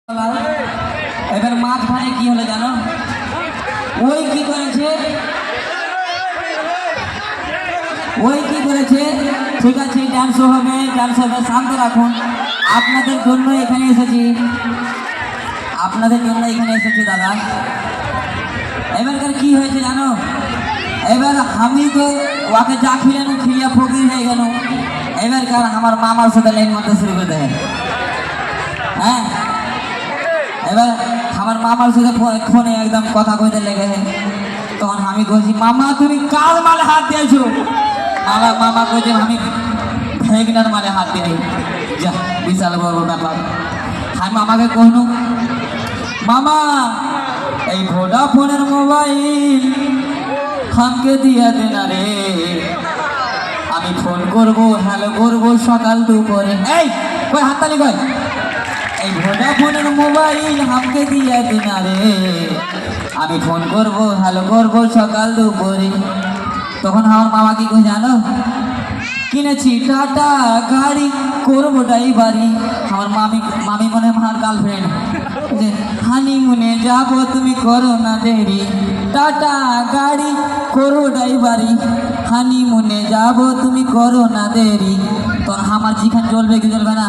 এবার মাঝখানে কি হলো জানো? ওই কি করেছে ঠিক আছে, ডান্স হবে শান্ত রাখুন। আপনাদের জন্য এখানে এসেছি দাদা। এবারকার কি হয়েছে জানো? এবার আমি তো ওকে যা খিলানো খিলিয়া ফকির হয়ে গেল। এবারকার আমার মামার সাথে লাইন মারতে শুরু করে দেয়। হ্যাঁ, এবার আমার মামার সাথে ফোনে একদম কথা কইতে লেগে। তখন আমি বলছি, মামা তুমি কার মালে হাত দিয়েছো? মামা কইছে আমি ভেগনার মালে হাত দিই। যা, বিশাল বড় ব্যাপার। আমি মামাকে কহনু, মামা এই ভোডাফোনের মোবাইল আমাকে দিয়া দেন রে, আমি ফোন করবো, হ্যালো করবো সকাল দুপুরে। এই কই হাততালি কই? এই ভোডাফোনের মোবাইল আমাকে দিয়া দেন রে, আমি ফোন করবো, হ্যালো করবো সকাল দুপুরে। তখন আমার মামা কি কই জানো? কিনেছি টাটা গাড়ি, করবো ড্রাইভারি। আমার মামি মনে আমার গার্লফ্রেন্ড, যে হানিমুনে যাবো তুমি করো না দেরি, টাটা গাড়ি করো ড্রাইভারি, হানিমুনে যাবো তুমি করো না দেরি। তখন আমার যেখানে চলবে কি চলবে না,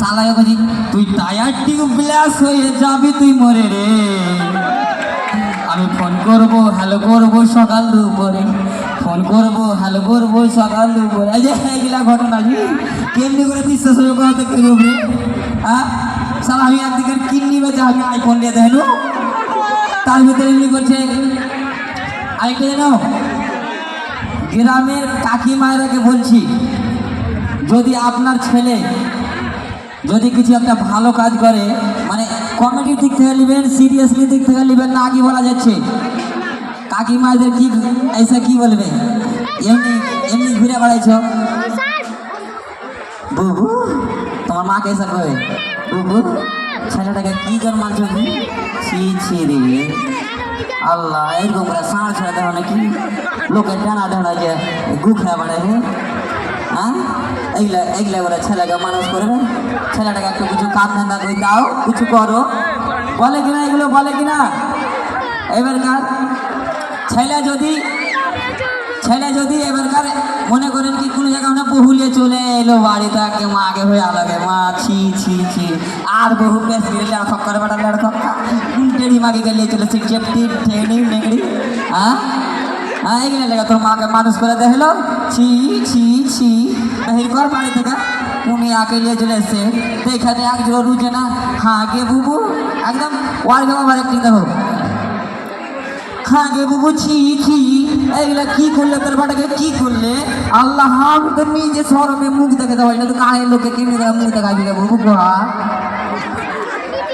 সালাকে বলছি তুই টায়ার টিউব ব্লাস হয়ে যাবি তুই মরে রে, আমি ফোন করবো, হ্যালো করবো সকাল দুপুরে, ফোন করবো, হ্যালো করবো সকাল দুপুরে। এই যে এইগুলা ঘটনা কেমনি করে বিশ্বাস হয়ে কথা করবে? হ্যাঁ, সালা আমি একদিকে কিডনি বেঁচে আমি আইফোন দিয়ে দেয়, তার ভিতরে এমনি করছে। আরেকটা জানো, গ্রামের কাকিমায়েরাকে বলছি, যদি আপনার ছেলে যদি কিছু একটা ভালো কাজ করে, মানে কমেডির দিক থেকে নেবেন, সিরিয়াসলি দিক থেকে নেবেন না, আগে বলা যাচ্ছে। কাকিমাদের কি ऐसा কি বলবে? এমনি ঘুরে বেড়াইছ বুবু, তোমার মা কেসা কয় বুবু ছেলেটাকে কি জন্মাচ্ছ কি? ছি রে আল্লাহ, এরকম করে সাঁড় ছেড়ে দেওয়া নাকি? লোকের ডানা ডানা যে গু খেয়ে বেড়ায়। হ্যাঁ, এইগুলা করে ছেলেকে মানুষ করবে। ছেলেটাকে একটু কিছু কাম ধান্দা করে দাও, কিছু করো, বলে কিনা? এগুলো বলে কিনা? এবারকার ছেলে যদি এবারকার মনে করেন কি কোনো জায়গায় না বহুলিয়ে চলে এলো বাড়িতে, মাকে হয়ে আলাগে মা ছি আর বহু বেশ গেলে লড়খক করে বেটা লড়খক টেড়ি মাকে গেলে চলে চেপটি ঠেনি নেগড়ি। হ্যাঁ, এগুলো লেগে তোর মাকে মানুষ করে দেখলো, ছি বাহির কর বাড়ি থেকে। উনি আগে নিয়ে চলে এসছে, দেখাতে এক জোর রুচে না। হ্যাঁ গে বুবু, একদম ওয়ার আবার একটি দেখো, হ্যাঁ গে বুবু ছি এইগুলা কি করলে তোর বাটাকে কি করলে? আল্লাহ, আমি তো নিজে শরমে মুখ দেখে দেওয়া না, তো কানের লোককে কেমনি করে মুখ দেখাবি রে বুবু?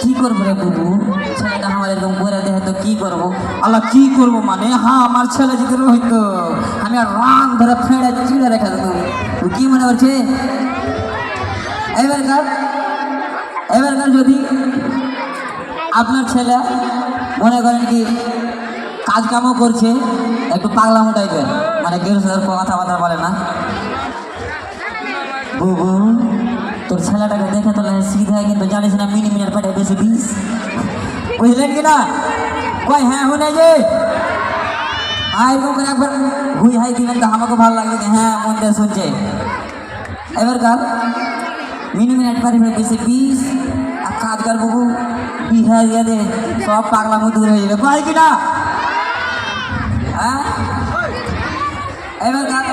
কি করবো রে বুবু? ছেলেটা আমার এরকম করে দেখে তো কি করবো? আল্লাহ, কি করবো মানে? হ্যাঁ, আমার ছেলে যদি রইতো আমি আর রান ধরে ফেড়ে চিড়ে রেখে দিত। তুই কি মনে করছে? এবারকার যদি আপনার ছেলে মনে করেন কি কাজ কামও করছে, একটু পাগলামো টাইপের, মানে কেউ কথাবার্তা বলে না, বুবু তোর ছেলেটাকে দেখে তো সিধা, কিন্তু জানিস না মিনিট পেটে বেশি বিষ, বুঝলেন কিনা? কই হ্যাঁ শুনে যে এরকম করে একবার হুই হাই দিবেন তো আমাকে ভালো লাগবে যে হ্যাঁ মন দিয়ে শুনছে। এবারকার মিনিট পেটে বেশি বিষ আর কাজ কর বুবু বিহা দিয়ে দে, সব পাগলামো দূর হয়ে যাবে, কয় কিনা? হ্যাঁ, এবারকার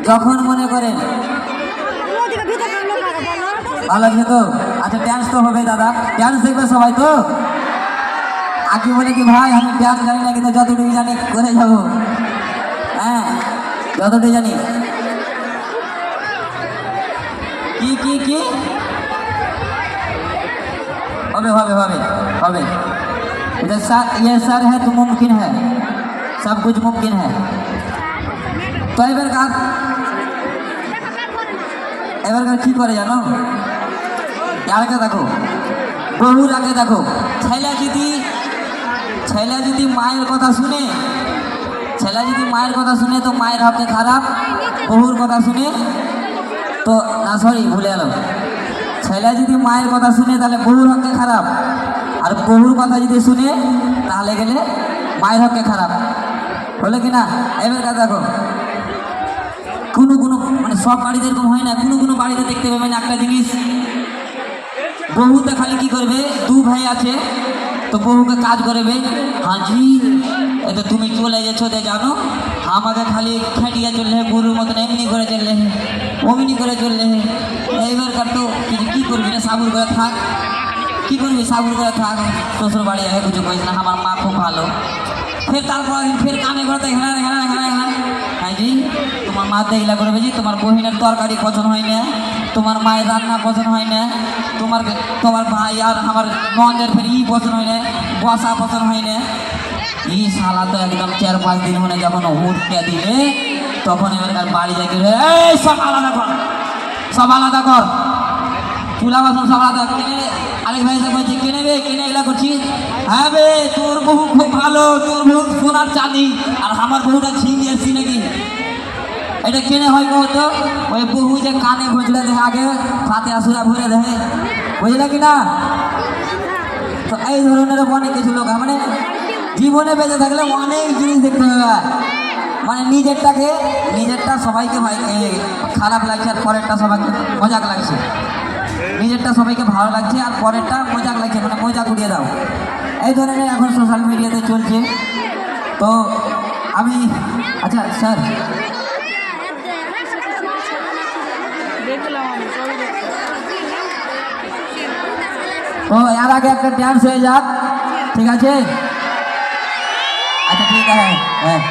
যখন মনে করেন ভালো আছে তো, আচ্ছা ডান্স তো হবে দাদা, ডান্স দেখবে সবাই তো? আগে বলে কি ভাই আমি ডান্স জানি না, কিন্তু যতটুকু জানি করে যাবো। হ্যাঁ, যতটুকু জানি। কি হবে ये सर है तो मुमकिन है, सब कुछ मुमकिन है। তো এবারকার কি করে জানো? আগে দেখো, বহুর আগে দেখো, ছেলে যদি মায়ের কথা শুনে তো মায়ের হকে খারাপ, বহুর কথা শুনে তো না, সরি ভুলে গেল, ছেলে যদি মায়ের কথা শুনে তাহলে বহুর হকে খারাপ, আর বহুর কথা যদি শুনে তাহলে গেলে মায়ের হকে খারাপ, হলো কি না? এবার কথা দেখো, কোনো কোনো মানে সব বাড়িতে এরকম হয় না, কোনো কোনো বাড়িতে দেখতে পাবেন একটা জিনিস, বহুতে খালি কি করবে, দু ভাই আছে তো বহুকে কাজ করবে, হাজি এটা তুমি চলে গেছো দে জানো, আমাকে খালি খেটিয়ে চললে গরুর মতন এমনি করে চললে অমনি করে চললে, এইবারকার তো কিছু কী করবি না, সাবুর করে থাক, কী করবি সাবুর করে থাক, শ্বশুর বাড়ি আগে কিছু কইস না, আমার মা খুব ভালো, ফের তারপর ফের কানে করতে হেনা হেনা হেনা হেনা, হাজি তোমার মা দেখলা করবে যে তোমার বহিনের তরকারি পছন্দ হয় না, তোমার মায়ের রান্না পছন্দ হয় না, তোমার তোমার ভাই আর আমার নন্দের ফের ই পছন্দ হয় না, বসা পছন্দ হয় না, ই শালা তো একদম 4-5 দিন মনে যখন উঠতে দিলে তখন এবার বাড়ি যাই করে এই সব আলাদা কর, সব আলাদা কর, চুলা বাসন সব আলাদা কিনে, আরেক ভাই বলছে কিনে বে কিনে এগুলা করছিস, হ্যাঁ বে তোর বহু খুব ভালো, তোর বহু সোনার চাঁদি, আর আমার বহুটা ছিনিয়ে আসছি নাকি, এটা কেনে হয় কহতো, ওই বহু যে কানে ভুজলে দেখে আগে হাতে আসুরা ভরে দেখে, বুঝলে কি না? তো এই ধরনের অনেক কিছু লোক মানে জীবনে বেঁচে থাকলে অনেক জিনিস দেখতে হবে, মানে নিজেরটা সবাইকে খারাপ লাগছে আর পরেরটা সবাইকে মজাক লাগছে, নিজেরটা সবাইকে ভালো লাগছে আর পরেরটা মজাক লাগছে, মানে মজাক উড়িয়ে দাও, এই ধরনের এখন সোশ্যাল মিডিয়াতে চলছে। তো আমি আচ্ছা স্যার তো এর আগে একটা ডান্স হয়ে যাক, ঠিক আছে? আচ্ছা ঠিক আছে, হ্যাঁ।